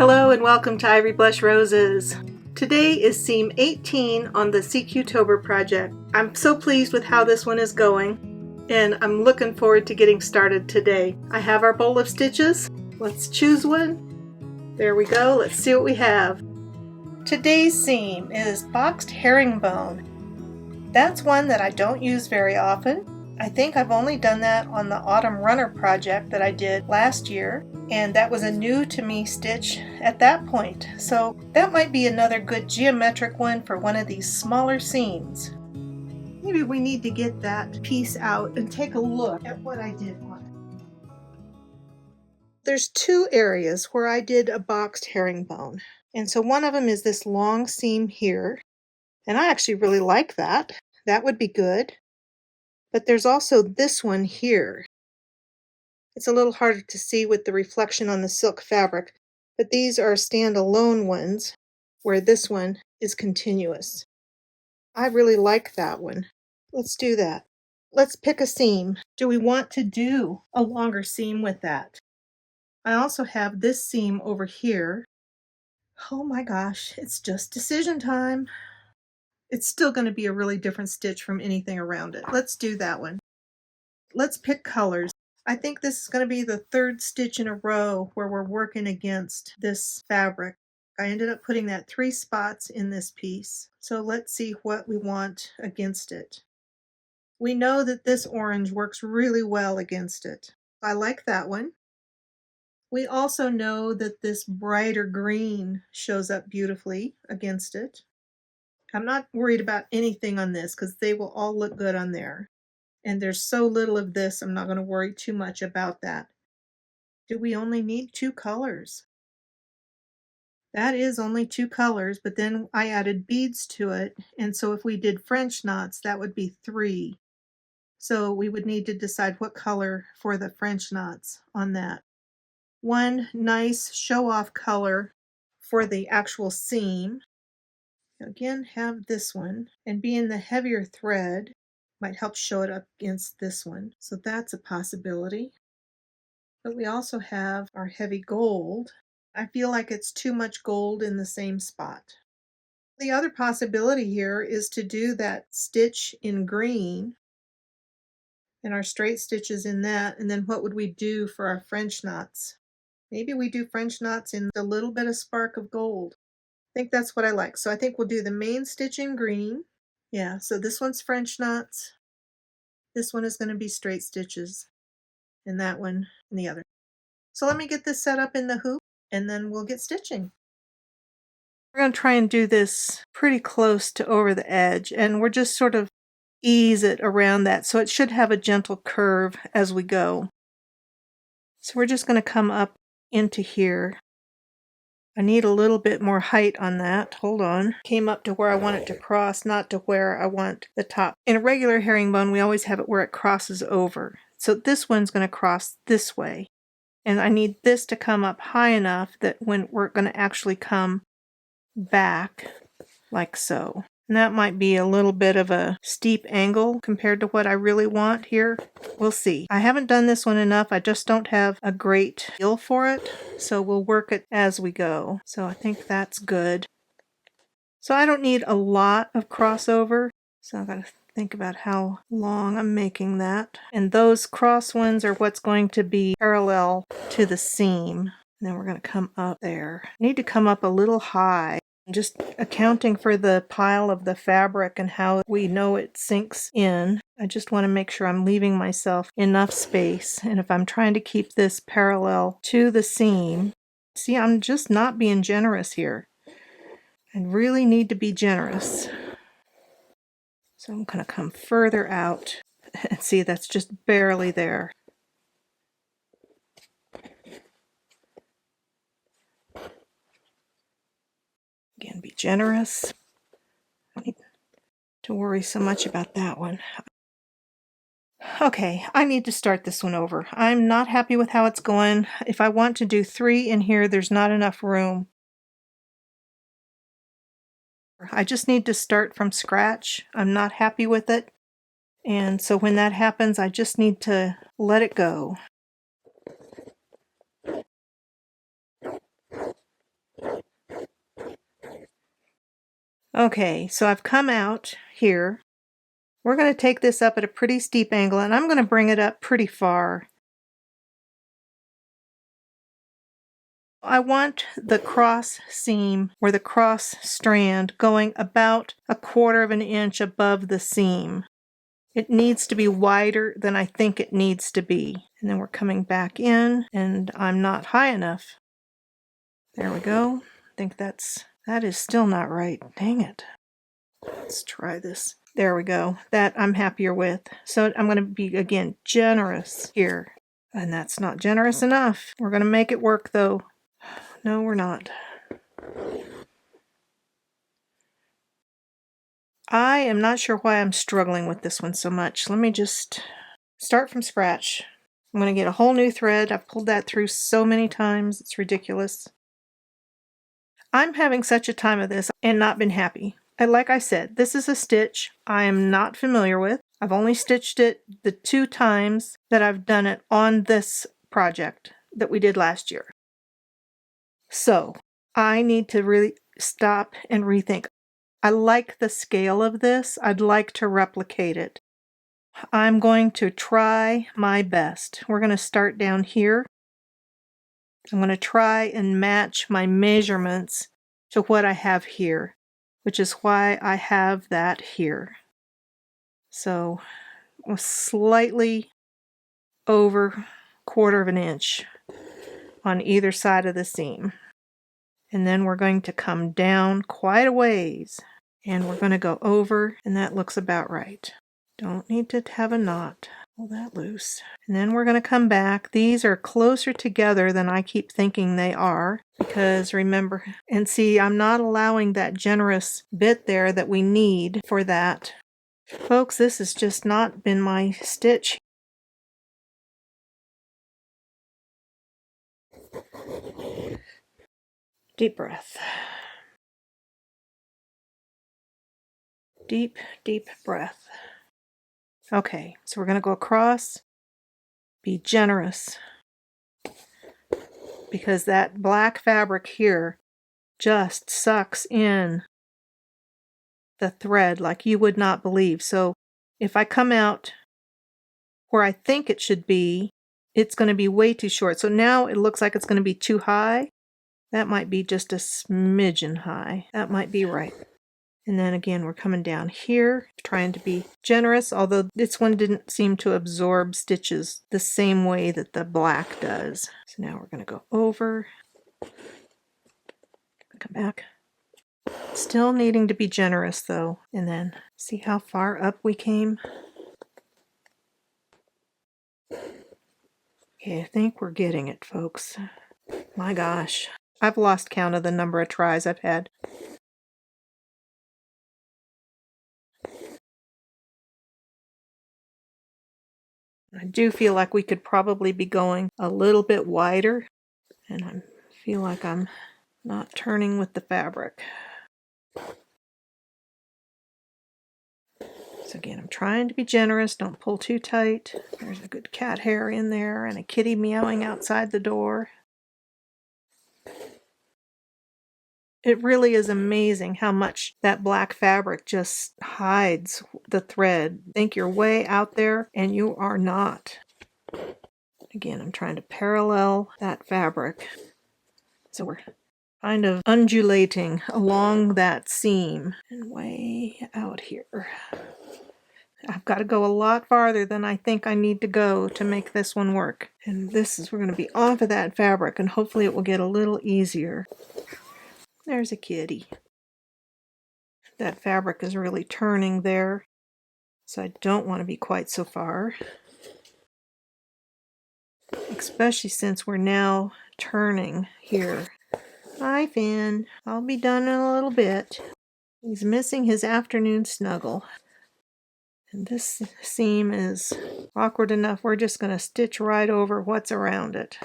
Hello and welcome to Ivory Blush Roses. Today is seam 18 on the CQtober project. I'm so pleased with how this one is going and I'm looking forward to getting started today. I have our bowl of stitches. Let's choose one. There we go. Let's see what we have. Today's seam is boxed herringbone. That's one that I don't use very often. I think I've only done that on the Autumn Runner project that I did last year, and that was a new to me stitch at that point. So that might be another good geometric one for one of these smaller seams. Maybe we need to get that piece out and take a look at what I did on it. There's two areas where I did a boxed herringbone. And so one of them is this long seam here, and I actually really like that. That would be good. But there's also this one here. It's a little harder to see with the reflection on the silk fabric, but these are standalone ones where this one is continuous. I really like that one. Let's do that. Let's pick a seam. Do we want to do a longer seam with that? I also have this seam over here. Oh my gosh, it's just decision time. It's still going to be a really different stitch from anything around it. Let's do that one. Let's pick colors. I think this is going to be the third stitch in a row where we're working against this fabric. I ended up putting that 3 spots in this piece. So let's see what we want against it. We know that this orange works really well against it. I like that one. We also know that this brighter green shows up beautifully against it. I'm not worried about anything on this because they will all look good on there. And there's so little of this, I'm not going to worry too much about that. Do we only need 2 colors? That is only 2 colors, but then I added beads to it, and so if we did French knots, that would be 3. So we would need to decide what color for the French knots on that. One nice show-off color for the actual seam. Again, have this one, and being the heavier thread might help show it up against this one. So that's a possibility. But we also have our heavy gold. I feel like it's too much gold in the same spot. The other possibility here is to do that stitch in green and our straight stitches in that, and then what would we do for our French knots? Maybe we do French knots in a little bit of spark of gold. I think that's what I like. So I think we'll do the main stitch in green. Yeah, so this one's French knots. This one is going to be straight stitches, and that one in the other. So let me get this set up in the hoop and then we'll get stitching. We're going to try and do this pretty close to over the edge, and we're just sort of ease it around that so it should have a gentle curve as we go. So we're just going to come up into here. I need a little bit more height on that. Hold on. Came up to where I want it to cross, not to where I want the top. In a regular herringbone, we always have it where it crosses over. So this one's going to cross this way. And I need this to come up high enough that when we're going to actually come back like so. And that might be a little bit of a steep angle compared to what I really want here. We'll see. I haven't done this one enough. I just don't have a great feel for it. So we'll work it as we go. So I think that's good. So I don't need a lot of crossover. So I've got to think about how long I'm making that. And those cross ones are what's going to be parallel to the seam. And then we're going to come up there. I need to come up a little high. Just accounting for the pile of the fabric and how we know it sinks in. I just want to make sure I'm leaving myself enough space. And if I'm trying to keep this parallel to the seam, see, I'm just not being generous here. I really need to be generous. So I'm going to come further out. And see, that's just barely there. Again, be generous. I don't need to worry so much about that one. Okay, I need to start this one over. I'm not happy with how it's going. If I want to do 3 in here, there's not enough room. I just need to start from scratch. I'm not happy with it. And so when that happens, I just need to let it go. Okay, so I've come out here. We're going to take this up at a pretty steep angle, and I'm going to bring it up pretty far. I want the cross seam, or the cross strand, going about 1/4 of an inch above the seam. It needs to be wider than I think it needs to be. And then we're coming back in, and I'm not high enough. There we go. I think that is still not right. Dang it. Let's try this. There we go. That I'm happier with. So I'm going to be, again, generous here. And that's not generous enough. We're going to make it work, though. No, we're not. I am not sure why I'm struggling with this one so much. Let me just start from scratch. I'm going to get a whole new thread. I've pulled that through so many times. It's ridiculous. I'm having such a time of this and not been happy. And like I said, this is a stitch I am not familiar with. I've only stitched it the 2 times that I've done it on this project that we did last year. So I need to really stop and rethink. I like the scale of this. I'd like to replicate it. I'm going to try my best. We're going to start down here. I'm going to try and match my measurements to what I have here, which is why I have that here. So slightly over 1/4 of an inch on either side of the seam. And then we're going to come down quite a ways, and we're going to go over, and that looks about right. Don't need to have a knot. Pull that loose. And then we're going to come back. These are closer together than I keep thinking they are, because remember, and see, I'm not allowing that generous bit there that we need for that. Folks, this has just not been my stitch. Deep breath. Deep, deep breath. Okay, so we're going to go across. Be generous, because that black fabric here just sucks in the thread like you would not believe. So if I come out where I think it should be, it's going to be way too short. So now it looks like it's going to be too high. That might be just a smidgen high. That might be right. And then again, we're coming down here, trying to be generous, although this one didn't seem to absorb stitches the same way that the black does. So now we're going to go over, come back. Still needing to be generous though. And then see how far up we came? Okay, I think we're getting it, folks. My gosh, I've lost count of the number of tries I've had. I do feel like we could probably be going a little bit wider, and I feel like I'm not turning with the fabric. So again, I'm trying to be generous. Don't pull too tight. There's a good cat hair in there and a kitty meowing outside the door. It really is amazing how much that black fabric just hides the thread. Think you're way out there, and you are not. Again, I'm trying to parallel that fabric. So we're kind of undulating along that seam and way out here. I've got to go a lot farther than I think I need to go to make this one work. And we're going to be off of that fabric, and hopefully it will get a little easier. There's a kitty. That fabric is really turning there, so I don't want to be quite so far. Especially since we're now turning here. Hi, Finn. I'll be done in a little bit. He's missing his afternoon snuggle. And this seam is awkward enough. We're just going to stitch right over what's around it.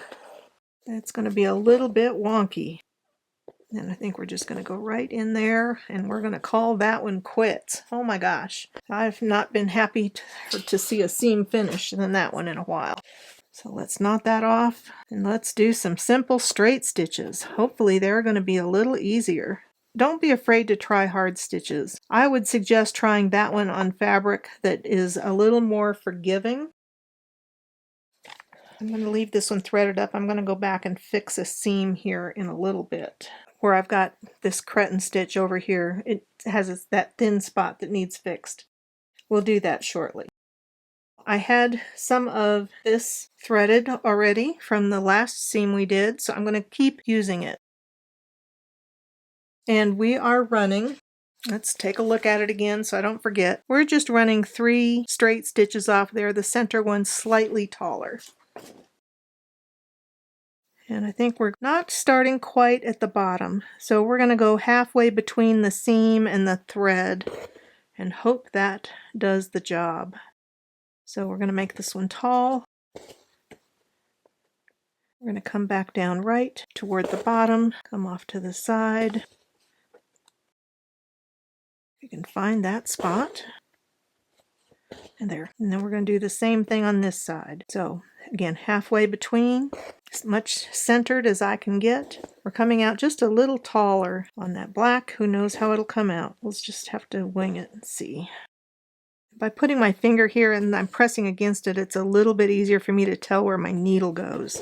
It's going to be a little bit wonky. And I think we're just going to go right in there, and we're going to call that one quits. Oh my gosh. I've not been happy to see a seam finish than that one in a while. So let's knot that off, and let's do some simple straight stitches. Hopefully they're going to be a little easier. Don't be afraid to try hard stitches. I would suggest trying that one on fabric that is a little more forgiving. I'm going to leave this one threaded up. I'm going to go back and fix a seam here in a little bit. Where I've got this cretin stitch over here, it has that thin spot that needs fixed. We'll do that shortly. I had some of this threaded already from the last seam we did, so I'm going to keep using it. And we are running, let's take a look at it again so I don't forget. We're just running 3 straight stitches off there, the center one slightly taller. And I think we're not starting quite at the bottom, so we're going to go halfway between the seam and the thread and hope that does the job. So we're going to make this one tall. We're going to come back down right toward the bottom, come off to the side. You can find that spot. And there. And then we're going to do the same thing on this side. So again, halfway between, as much centered as I can get. We're coming out just a little taller on that black. Who knows how it'll come out. We'll just have to wing it and see. By putting my finger here and I'm pressing against it, it's a little bit easier for me to tell where my needle goes.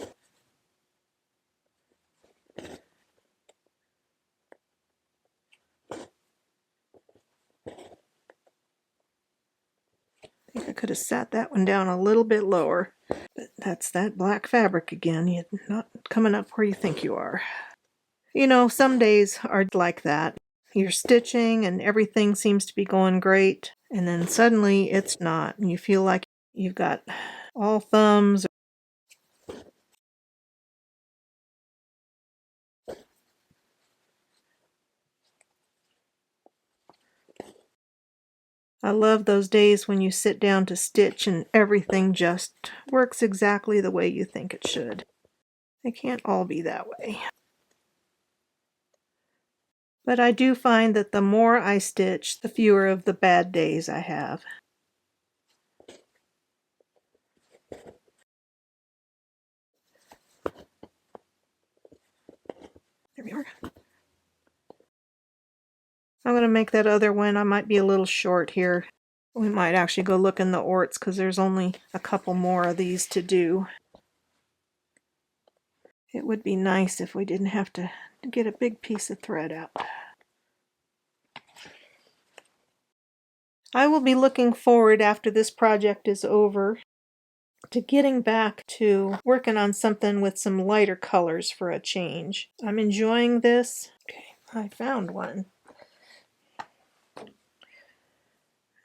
I think I could have sat that one down a little bit lower, but that's that black fabric again. You're not coming up where you think you are. You know, some days are like that. You're stitching and everything seems to be going great, and then suddenly it's not, and you feel like you've got all thumbs. I love those days when you sit down to stitch and everything just works exactly the way you think it should. They can't all be that way. But I do find that the more I stitch, the fewer of the bad days I have. There we are. I'm going to make that other one. I might be a little short here. We might actually go look in the orts because there's only a couple more of these to do. It would be nice if we didn't have to get a big piece of thread out. I will be looking forward after this project is over to getting back to working on something with some lighter colors for a change. I'm enjoying this. Okay, I found one.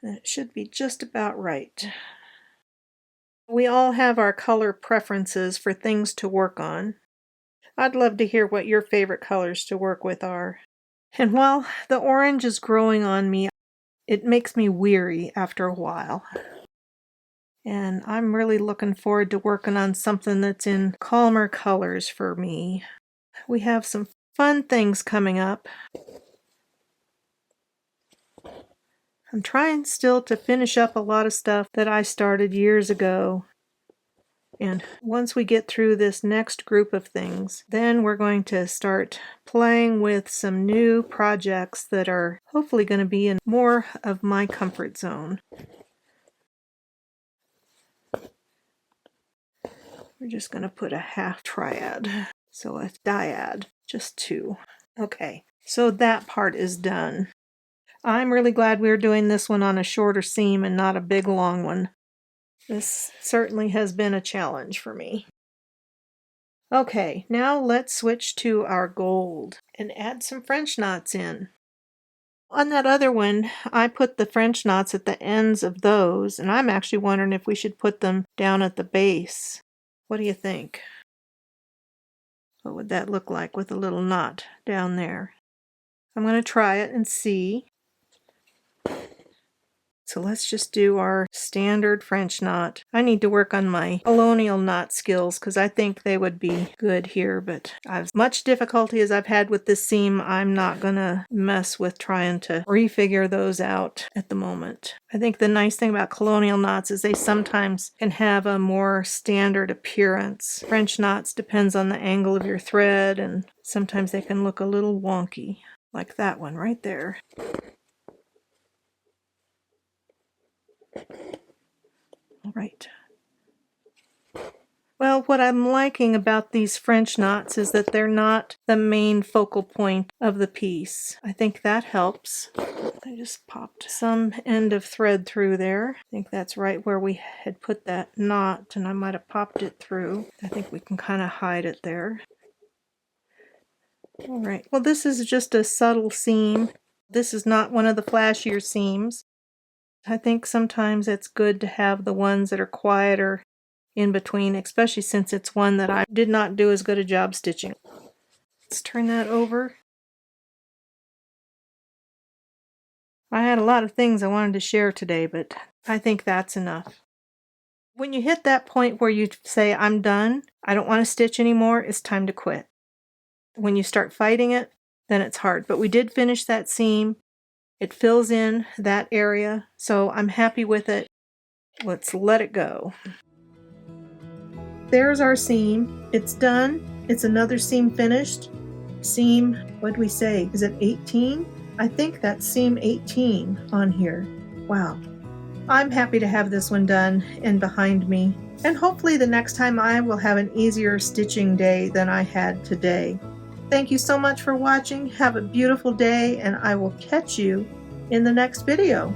And it should be just about right. We all have our color preferences for things to work on. I'd love to hear what your favorite colors to work with are. And while the orange is growing on me, it makes me weary after a while. And I'm really looking forward to working on something that's in calmer colors for me. We have some fun things coming up. I'm trying still to finish up a lot of stuff that I started years ago. And once we get through this next group of things, then we're going to start playing with some new projects that are hopefully going to be in more of my comfort zone. We're just going to put a half triad, so a dyad, just 2. Okay, so that part is done. I'm really glad we're doing this one on a shorter seam and not a big long one. This certainly has been a challenge for me. Okay, now let's switch to our gold and add some French knots in. On that other one, I put the French knots at the ends of those, and I'm actually wondering if we should put them down at the base. What do you think? What would that look like with a little knot down there? I'm going to try it and see. So let's just do our standard French knot. I need to work on my colonial knot skills because I think they would be good here, but as much difficulty as I've had with this seam, I'm not gonna mess with trying to refigure those out at the moment. I think the nice thing about colonial knots is they sometimes can have a more standard appearance. French knots depends on the angle of your thread, and sometimes they can look a little wonky. like that one right there. All right. Well, what I'm liking about these French knots is that they're not the main focal point of the piece. I think that helps. I just popped some end of thread through there. I think that's right where we had put that knot, and I might have popped it through. I think we can kind of hide it there. All right, well, this is just a subtle seam. This is not one of the flashier seams. I think sometimes it's good to have the ones that are quieter in between, especially since it's one that I did not do as good a job stitching. Let's turn that over. I had a lot of things I wanted to share today, but I think that's enough. When you hit that point where you say, I'm done, I don't want to stitch anymore, it's time to quit. When you start fighting it, then it's hard. But we did finish that seam. It fills in that area, so I'm happy with it. Let's let it go. There's our seam. It's done. It's another seam finished. Seam, what do we say? Is it 18? I think that's seam 18 on here. Wow. I'm happy to have this one done and behind me. And hopefully the next time I will have an easier stitching day than I had today. Thank you so much for watching. Have a beautiful day, and I will catch you in the next video.